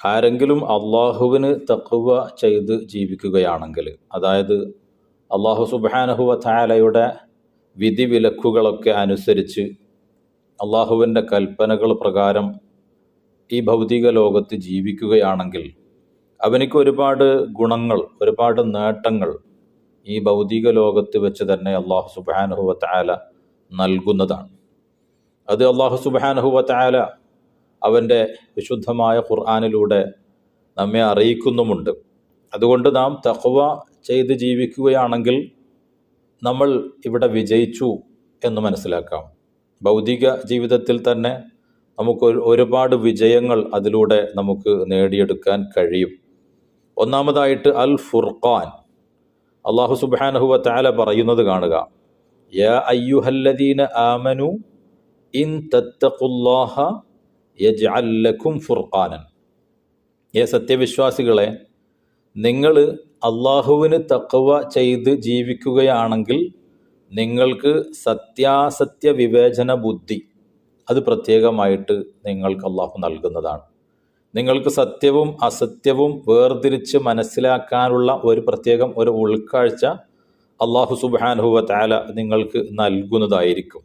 ആരെങ്കിലും അള്ളാഹുവിന് തഖ്വ ചെയ്ത് ജീവിക്കുകയാണെങ്കിൽ, അതായത് അള്ളാഹു സുബ്ഹാനഹു വ തആലയുടെ വിധിവിലക്കുകളൊക്കെ അനുസരിച്ച് അള്ളാഹുവിൻ്റെ കൽപ്പനകൾ പ്രകാരം ഈ ഭൗതിക ലോകത്ത് ജീവിക്കുകയാണെങ്കിൽ അവനിക്ക് ഒരുപാട് ഗുണങ്ങൾ, ഒരുപാട് നേട്ടങ്ങൾ ഈ ഭൗതിക ലോകത്ത് വെച്ച് തന്നെ അള്ളാഹു സുബ്ഹാനഹു വ തആല നൽകുന്നതാണ്. അത് അള്ളാഹു സുബ്ഹാനഹു വ തആല അവൻ്റെ വിശുദ്ധമായ ഖുർആനിലൂടെ നമ്മെ അറിയിക്കുന്നുമുണ്ട്. അതുകൊണ്ട് നാം തഖ്വ ചെയ്ത് ജീവിക്കുകയാണെങ്കിൽ നമ്മൾ ഇവിടെ വിജയിച്ചു എന്ന് മനസ്സിലാക്കാം. ഭൗതിക ജീവിതത്തിൽ തന്നെ നമുക്ക് ഒരുപാട് വിജയങ്ങൾ അതിലൂടെ നമുക്ക് നേടിയെടുക്കാൻ കഴിയും. ഒന്നാമതായിട്ട് അൽ ഫുർഖാൻ, അള്ളാഹു സുബ്ഹാനഹു വ തആല പറയുന്നത് കാണുക, യാ അയ്യുഹല്ലദീന ആമനു ഇൻ തത്തഖുല്ലാഹ യജ്അൽ ലക്കും ഫുർഖാനൻ. സത്യവിശ്വാസികളെ, നിങ്ങൾ അള്ളാഹുവിന് തഖ്വ ചെയ്ത് ജീവിക്കുകയാണെങ്കിൽ നിങ്ങൾക്ക് സത്യാസത്യ വിവേചന ബുദ്ധി അത് പ്രത്യേകമായിട്ട് നിങ്ങൾക്ക് അള്ളാഹു നൽകുന്നതാണ്. നിങ്ങൾക്ക് സത്യവും അസത്യവും വേർതിരിച്ച് മനസ്സിലാക്കാനുള്ള ഒരു ഉൾക്കാഴ്ച അള്ളാഹു സുബ്ഹാനഹു വ തആല നിങ്ങൾക്ക് നൽകുന്നതായിരിക്കും.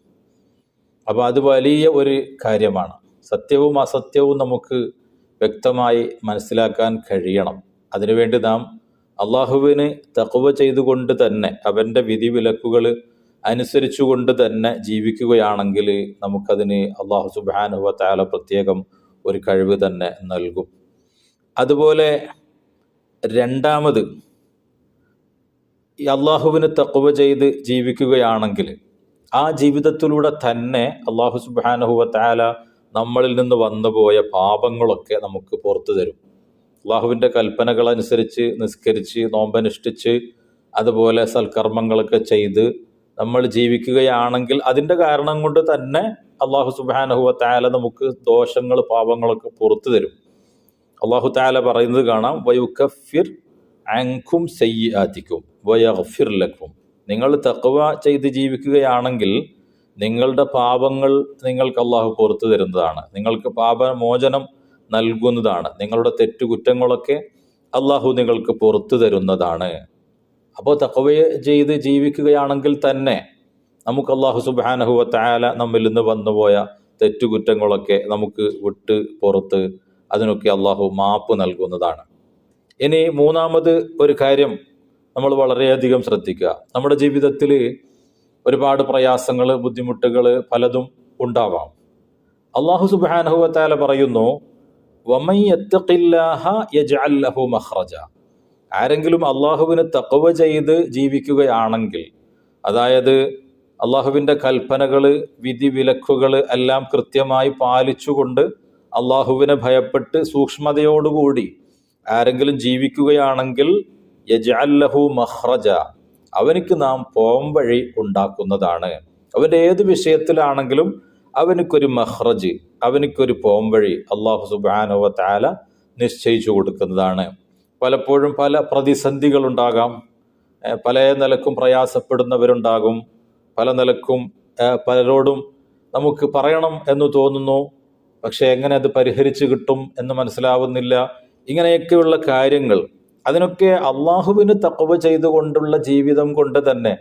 അപ്പോൾ അത് വലിയ ഒരു കാര്യമാണ്. സത്യവും അസത്യവും നമുക്ക് വ്യക്തമായി മനസ്സിലാക്കാൻ കഴിയണം. അതിനുവേണ്ടി നാം അള്ളാഹുവിന് തഖ്വ ചെയ്തുകൊണ്ട് തന്നെ, അവൻ്റെ വിധിവിലക്കുകൾ അനുസരിച്ചുകൊണ്ട് തന്നെ ജീവിക്കുകയാണെങ്കിൽ നമുക്കതിന് അള്ളാഹു സുബ്ഹാനഹു വ തആല പ്രത്യേകം ഒരു കഴിവ് തന്നെ നൽകും. അതുപോലെ രണ്ടാമത്, ഈ അള്ളാഹുവിന് തഖ്വ ചെയ്ത് ജീവിക്കുകയാണെങ്കിൽ ആ ജീവിതത്തിലൂടെ തന്നെ അള്ളാഹു സുബ്ഹാനഹു വ തആല നമ്മളിൽ നിന്ന് വന്നുപോയ പാപങ്ങളൊക്കെ നമുക്ക് പുറത്തു തരും. അള്ളാഹുവിൻ്റെ കൽപ്പനകളനുസരിച്ച് നിസ്കരിച്ച്, നോമ്പനുഷ്ഠിച്ച്, അതുപോലെ സൽക്കർമ്മങ്ങളൊക്കെ ചെയ്ത് നമ്മൾ ജീവിക്കുകയാണെങ്കിൽ അതിൻ്റെ കാരണം കൊണ്ട് തന്നെ അള്ളാഹു സുബ്ഹാനഹു വ തആല നമുക്ക് ദോഷങ്ങൾ, പാപങ്ങളൊക്കെ പുറത്തു തരും. അള്ളാഹു തആല പറയുന്നത് കാണാം, വയുകഫിർ അൻകും സയ്യിആതികും വയഗ്ഫിർ ലക്കും. നിങ്ങൾ തഖ്വ ചെയ്ത് ജീവിക്കുകയാണെങ്കിൽ നിങ്ങളുടെ പാപങ്ങൾ നിങ്ങൾക്ക് അള്ളാഹു പുറത്തു തരുന്നതാണ്, നിങ്ങൾക്ക് പാപമോചനം നൽകുന്നതാണ്, നിങ്ങളുടെ തെറ്റുകുറ്റങ്ങളൊക്കെ അള്ളാഹു നിങ്ങൾക്ക് പുറത്തു തരുന്നതാണ്. അപ്പോൾ തഖ്വ ചെയ്ത് ജീവിക്കുകയാണെങ്കിൽ തന്നെ നമുക്ക് അള്ളാഹു സുബ്ഹാനഹു വ തആല നമ്മിൽ നിന്ന് വന്നുപോയ തെറ്റുകുറ്റങ്ങളൊക്കെ നമുക്ക് വിട്ട് പുറത്ത് അതിനൊക്കെ അള്ളാഹു മാപ്പ് നൽകുന്നതാണ്. ഇനി മൂന്നാമത് ഒരു കാര്യം നമ്മൾ വളരെയധികം ശ്രദ്ധിക്കുക. നമ്മുടെ ജീവിതത്തിൽ ഒരുപാട് പ്രയാസങ്ങൾ, ബുദ്ധിമുട്ടുകൾ പലതും ഉണ്ടാവാം. അള്ളാഹു സുബ്ഹാനഹു വ തആല പറയുന്നു, വമൻ യത്തഖില്ലാഹ യജ്അൽ ലഹു മഖ്റജ. ആരെങ്കിലും അള്ളാഹുവിന് തഖ്വ ചെയ്ത് ജീവിക്കുകയാണെങ്കിൽ, അതായത് അള്ളാഹുവിൻ്റെ കൽപ്പനകൾ, വിധിവിലക്കുകൾ എല്ലാം കൃത്യമായി പാലിച്ചുകൊണ്ട് അള്ളാഹുവിനെ ഭയപ്പെട്ട് സൂക്ഷ്മതയോടുകൂടി ആരെങ്കിലും ജീവിക്കുകയാണെങ്കിൽ യജ്അൽ ലഹു മഖ്റജ, അവനിക്ക് നാം പോംവഴി ഉണ്ടാക്കുന്നതാണ്. അവൻ്റെ ഏത് വിഷയത്തിലാണെങ്കിലും അവനിക്കൊരു മഖ്റജ്, അവനിക്കൊരു പോംവഴി അള്ളാഹു സുബ്ഹാനഹു വ തആല നിശ്ചയിച്ചു കൊടുക്കുന്നതാണ്. പലപ്പോഴും പല പ്രതിസന്ധികളുണ്ടാകാം, പല നിലക്കും പ്രയാസപ്പെടുന്നവരുണ്ടാകും, പല നിലക്കും പലരോടും നമുക്ക് പറയണം എന്ന് തോന്നുന്നു, പക്ഷെ എങ്ങനെ അത് പരിഹരിച്ചു കിട്ടും എന്ന് മനസ്സിലാവുന്നില്ല. ഇങ്ങനെയൊക്കെയുള്ള കാര്യങ്ങൾ, അതിനൊക്കെ അള്ളാഹുവിന് തഖ്വ ചെയ്തുകൊണ്ടുള്ള ജീവിതം കൊണ്ട് തന്നെ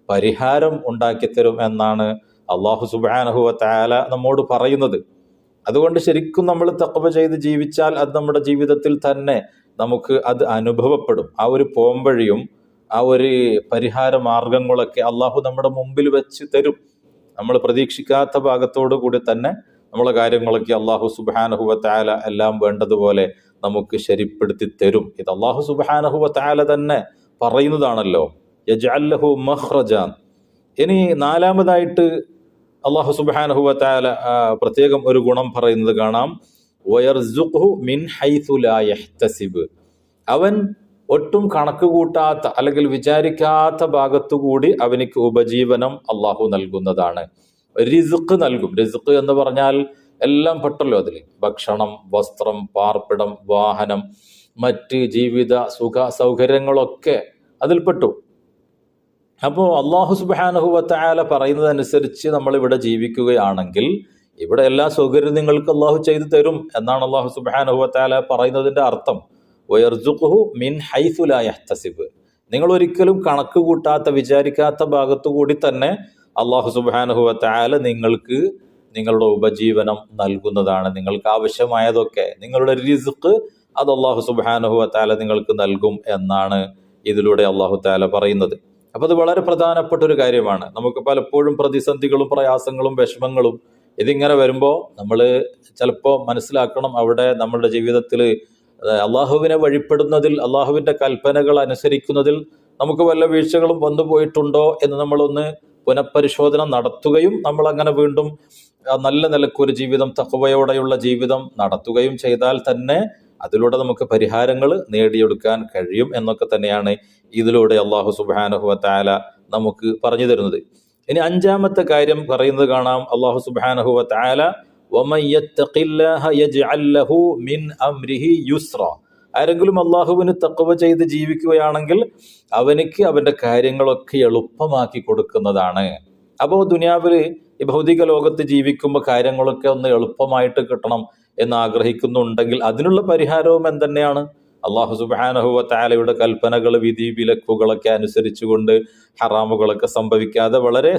പരിഹാരം ഉണ്ടാക്കിത്തരും എന്നാണ് അള്ളാഹു സുബ്ഹാനഹു വ തആല നമ്മോട് പറയുന്നത്. അതുകൊണ്ട് ശരിക്കും നമ്മൾ തഖ്വ ചെയ്ത് ജീവിച്ചാൽ അത് നമ്മുടെ ജീവിതത്തിൽ തന്നെ നമുക്ക് അത് അനുഭവപ്പെടും. ആ ഒരു പോംവഴിയും ആ ഒരു പരിഹാര മാർഗങ്ങളൊക്കെ അള്ളാഹു നമ്മുടെ മുമ്പിൽ വെച്ച് തരും. നമ്മൾ പ്രതീക്ഷിക്കാത്ത ഭാഗത്തോടു കൂടി തന്നെ നമ്മളെ കാര്യങ്ങളൊക്കെ അള്ളാഹു സുബ്ഹാനഹു വ തആല എല്ലാം വേണ്ടതുപോലെ നമുക്ക് ശരിപ്പെടുത്തി തരും. ഇത് അള്ളാഹു സുബ്ഹാനഹു വ തആല തന്നെ പറയുന്നതാണല്ലോ, യജ്അൽ ലഹു മഖ്റജ. ഇനി നാലാമതായിട്ട് അള്ളാഹു സുബ്ഹാനഹു വ തആല പ്രത്യേകം ഒരു ഗുണം പറയുന്നത് കാണാം, വയർസുഖ്ഹു മിൻ ഹൈസു ലാ യഹ്തസിബ്. അവൻ ഒട്ടും കണക്ക് കൂട്ടാത്ത അല്ലെങ്കിൽ വിചാരിക്കാത്ത ഭാഗത്തുകൂടി അവനിക്ക് ഉപജീവനം അള്ളാഹു നൽകുന്നതാണ്. റിസ്ഖ് നൽകും. റിസ്ഖ് എന്ന് പറഞ്ഞാൽ എല്ലാം പെട്ടല്ലോ അതിൽ. ഭക്ഷണം, വസ്ത്രം, പാർപ്പിടം, വാഹനം, മറ്റ് ജീവിത സുഖ സൗകര്യങ്ങളൊക്കെ അതിൽപ്പെട്ടു. അപ്പോൾ അള്ളാഹു സുബ്ഹാനഹു വ തആല പറയുന്നതനുസരിച്ച് നമ്മളിവിടെ ജീവിക്കുകയാണെങ്കിൽ ഇവിടെ എല്ലാ സൗകര്യവും നിങ്ങൾക്ക് അള്ളാഹു ചെയ്തു തരും എന്നാണ് അള്ളാഹു സുബ്ഹാനഹു വ തആല പറയുന്നതിൻ്റെ അർത്ഥം. വയർസുഖുഹു മിൻ ഹൈസു ലാ യഹ്തസിബ്. നിങ്ങൾ ഒരിക്കലും കണക്ക് കൂട്ടാത്ത, വിചാരിക്കാത്ത ഭാഗത്തു കൂടി തന്നെ അള്ളാഹു സുബ്ഹാനഹു വ തആല നിങ്ങൾക്ക് നിങ്ങളുടെ ഉപജീവനം നൽകുന്നതാണ്. നിങ്ങൾക്ക് ആവശ്യമായതൊക്കെ, നിങ്ങളുടെ റിസ്ഖ് അത് അള്ളാഹു സുബ്ഹാനഹു വ തആല നിങ്ങൾക്ക് നൽകും എന്നാണ് ഇതിലൂടെ അള്ളാഹു തആല പറയുന്നത്. അപ്പൊ അത് വളരെ പ്രധാനപ്പെട്ട ഒരു കാര്യമാണ്. നമുക്ക് പലപ്പോഴും പ്രതിസന്ധികളും പ്രയാസങ്ങളും വിഷമങ്ങളും ഇതിങ്ങനെ വരുമ്പോൾ നമ്മൾ ചിലപ്പോൾ മനസ്സിലാക്കണം, അവിടെ നമ്മുടെ ജീവിതത്തിൽ അള്ളാഹുവിനെ വഴിപ്പെടുന്നതിൽ, അള്ളാഹുവിൻ്റെ കൽപ്പനകൾ അനുസരിക്കുന്നതിൽ നമുക്ക് വല്ല വീഴ്ചകളും വന്നു പോയിട്ടുണ്ടോ എന്ന് നമ്മളൊന്ന് പുനഃപരിശോധന നടത്തുകയും നമ്മൾ അങ്ങനെ വീണ്ടും നല്ല നിലക്കൊരു ജീവിതം, തഖ്വയോടെയുള്ള ജീവിതം നടത്തുകയും ചെയ്താൽ തന്നെ അതിലൂടെ നമുക്ക് പരിഹാരങ്ങൾ നേടിയെടുക്കാൻ കഴിയും എന്നൊക്കെ തന്നെയാണ് ഇതിലൂടെ അള്ളാഹു സുബ്ഹാനഹു വ തആല നമുക്ക് പറഞ്ഞു തരുന്നത്. ഇനി അഞ്ചാമത്തെ കാര്യം പറയുന്നത് കാണാം. അള്ളാഹു സുബ്ഹാനഹു വ തആല വമൻ യത്തഖില്ലാഹ യജ്അൽ ലഹു മിൻ അംരിഹി യുസ്റ. ആരെങ്കിലും അള്ളാഹുവിന് തഖ്വ ചെയ്ത് ജീവിക്കുകയാണെങ്കിൽ അവനിക്ക് അവന്റെ കാര്യങ്ങളൊക്കെ എളുപ്പമാക്കി കൊടുക്കുന്നതാണ്. അപ്പോൾ ദുനിയാവിൽ ഈ ഭൗതിക ലോകത്ത് ജീവിക്കുമ്പോൾ കാര്യങ്ങളൊക്കെ ഒന്ന് എളുപ്പമായിട്ട് കിട്ടണം എന്ന് ആഗ്രഹിക്കുന്നുണ്ടെങ്കിൽ അതിനുള്ള പരിഹാരവും എന്തെന്നെയാണ്? അള്ളാഹു സുബ്ഹാനഹു വ തആലയുടെ കൽപ്പനകൾ, വിധി വിലക്കുകളൊക്കെ അനുസരിച്ചുകൊണ്ട് ഹറാമുകളൊക്കെ സംഭവിക്കാതെ വളരെ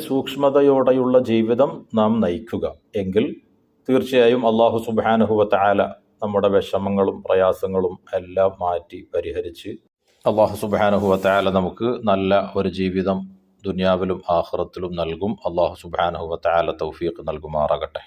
സൂക്ഷ്മതയോടെയുള്ള ജീവിതം നാം നയിക്കുക എങ്കിൽ തീർച്ചയായും അള്ളാഹു സുബ്ഹാനഹു വ തആല നമ്മുടെ വിഷമങ്ങളും പ്രയാസങ്ങളും എല്ലാം മാറ്റി പരിഹരിച്ച് അള്ളാഹു സുബ്ഹാനഹു വ തആല നമുക്ക് നല്ല ഒരു ജീവിതം ദുനിയാവിലും ആഖിറത്തിലും നൽകും. അള്ളാഹു സുബ്ഹാനഹു വ തആല തൗഫീഖ് നൽകുമാറാകട്ടെ.